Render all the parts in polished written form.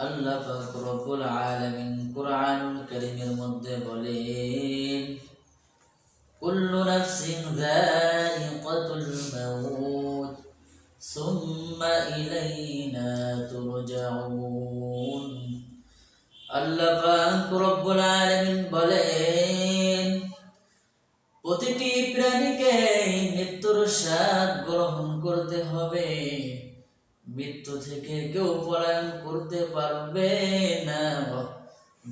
আল্লাহ পাক রব্বুল আলামিন কুরআনুল কারীমের মধ্যে বলেন, কুল্লু নাফসিন যায়িকাতুল মাউত সুম্মা ইলাইনা তুরজাউন। আল্লাহ পাক রব্বুল আলামিন বলেন, প্রতিটি প্রাণীকে মৃত্যুর স্বাদ গ্রহণ করতে হবে। মৃত্যু থেকে কেউ পলায়ন করতে পারবে না,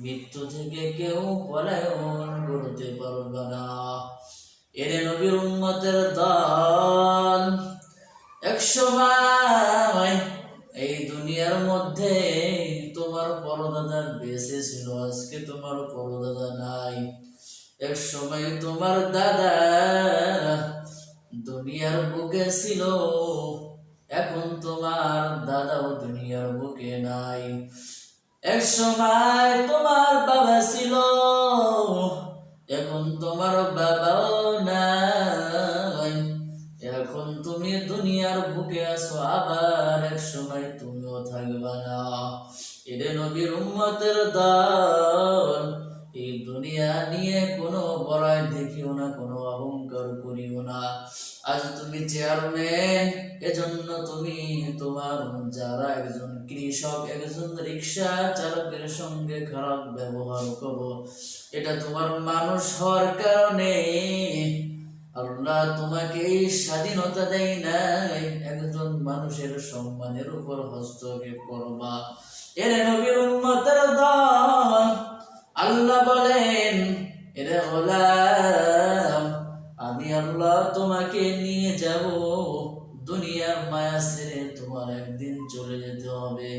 মৃত্যু থেকে কেউ পলায়ন করতে পারবে না। এরে নবীর উম্মতের দল, একসময় এই দুনিয়ার মধ্যে তোমার পরদাদা বেঁচে ছিল, আজকে তোমার পরদাদা নাই। এক সময় তোমার দাদা দুনিয়ার বুকে ছিল, এখন তোমার দাদাও দুনিয়ার বুকে নাই। এক সময় তোমার বাবা ছিল, এখন তোমার বাবাও নাই। এখন তুমি দুনিয়ার বুকে আছো, আবার এক সময় তুমিও থাকবা না। এরে নবীর উম্মতের দল, এই দুনিয়া নিয়ে কোনো বড়াই দেখিও না, কোনো অহংকার করিও না। আজ তুমি চেয়ারম্যান, এজন্য তুমি তোমার যারা একজন কৃষক, একজন রিক্সা চালকের সঙ্গে খারাপ ব্যবহার করো, এটা তোমার মানুষ হওয়ার কারণে। আল্লাহ তোমাকে এই স্বাধীনতা দেয় নাই একজন মানুষের সম্মানের উপর হস্তক্ষেপ করবা। এরে নবীর উম্মতের দল, আল্লাহ বলেন, এরে গোলাম, আমি আল্লাহ তোমাকে নিয়ে যাব দুনিয়ার মায়া ছেড়ে, তোমার একদিন চলে যেতে হবে।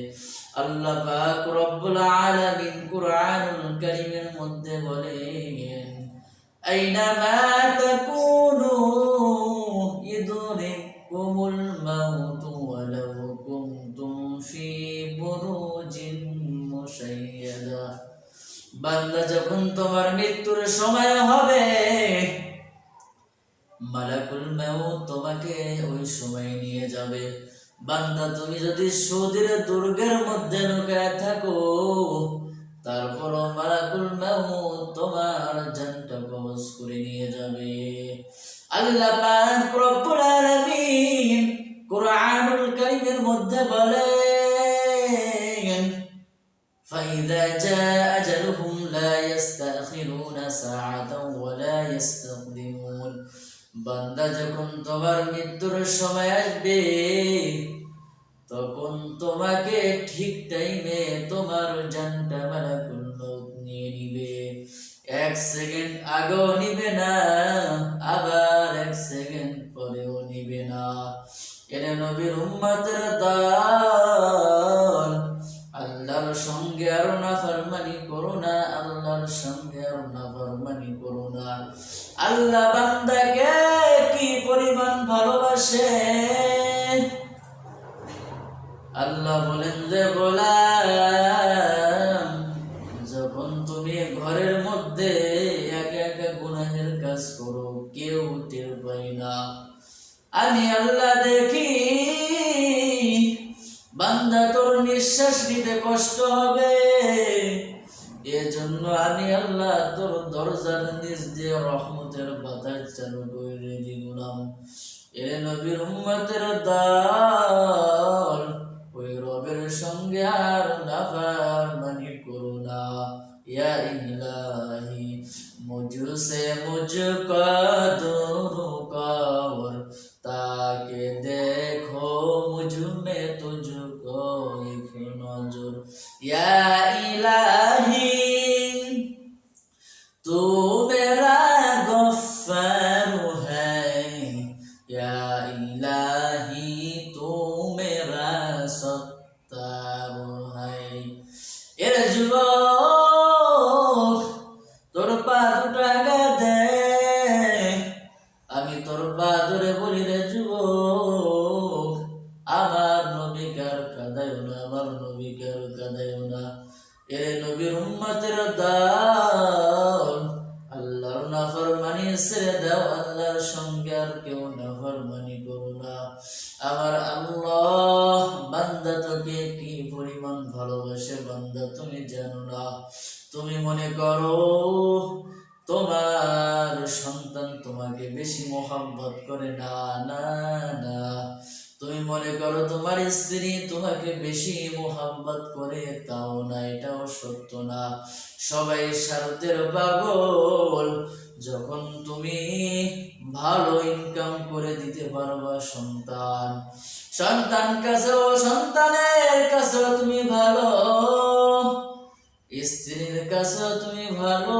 আল্লাহ পাক রব্বুল আলামিন কুরআনুল কারীমের মধ্যে বলেন, আইনামা তাকুনু ইদরিকুমুল মাউতু ওয়ালাউ কুনতুম ফি বুরুজিন মুশাইয়াদা। বান্দা, যখন তোমার মৃত্যুর সময় হবে, মালাকুল মাউত তোমাকে ওই সময় নিয়ে যাবে। বান্দা, তুমি যদি সৌদির দুর্গের মধ্যে লুকায় থাকো, তারপরও মালাকুল মাউত তোমার জানটা কবজ করে নিয়ে যাবে। আল্লাহ পাক রব্বুল আলামিন কুরআনুল কারীমের মধ্যে বলেন, فإذا جاء أجلهم لا يستأخرون ساعة ولا يستقدمون। বান্দা, যখন তোমার মৃত্যুর সময় আসবে, তখন তোমাকে ঠিক টাইমে তোমার জানটা মালাকুল মউত নিয়ে নিবে। এক সেকেন্ড আগেও নিবে না, আবার এক সেকেন্ড পরেও নিবে না। এরে নবীর উম্মতের দল, আল্লাহর সঙ্গে আর নাফরমানি করো না, আল্লাহর সঙ্গে আর নাফরমানি করো না। আল্লাহ বান্দাকে কি পরিমাণ ভালোবাসে। আল্লাহ বলেন যে, গোলাম, যখন তুমি ঘরের মধ্যে একা একা গুনাহের কাজ করো, কেউ টের পায় না, আমি আল্লাহ দেখি। বান্দা, তোর নিঃশ্বাস নিতে কষ্ট হবে, এজন্য আমি আল্লাহ তোর দরজার নিচ দিয়ে রহমতের বাতাস চালু করে দিলাম। এরে নবীর উম্মতের দল, ওই রবের সঙ্গে আর নাফরমানি করো না। ইয়া ইলাহি মুঝসে মুঝকো दूर कर, ताके देखो मुझ में तुझको एक नजर। या इलाही तू मेरा गफ्फार है, या इलाही तू मेरा सत्तार है। এর যুবক, তোর পা দুটা দে, আমি তোর পা ধরে বলি রে যুবক, আমার নবীকার কাঁদায়ও না, আমার নবীকার কাঁদায়ও না। এরে নবীর উম্মতের দল, আল্লাহর নাফরমানি ছেড়ে দাও, আল্লাহর সঙ্গে আর কেউ নাফরমানি করো না। আমার আল্লাহ বান্দা তোকে কি পরিমাণ ভালোবাসে। ভালোবাসে বান্দা তুমি জানো না। তুমি মনে করো তোমার সন্তান তোমাকে বেশি মোহাব্বত করে, না না না। তুমি মনে করো তোমার স্ত্রী তোমাকে বেশি মোহাব্বত করে, তাও না, এটাও সত্য না। সবাই স্বার্থের পাগল। যখন তুমি ভালো ইনকাম করে দিতে পারবা সন্তানের কাছেও তুমি ভালো, স্ত্রীর কাছেও তুমি ভালো,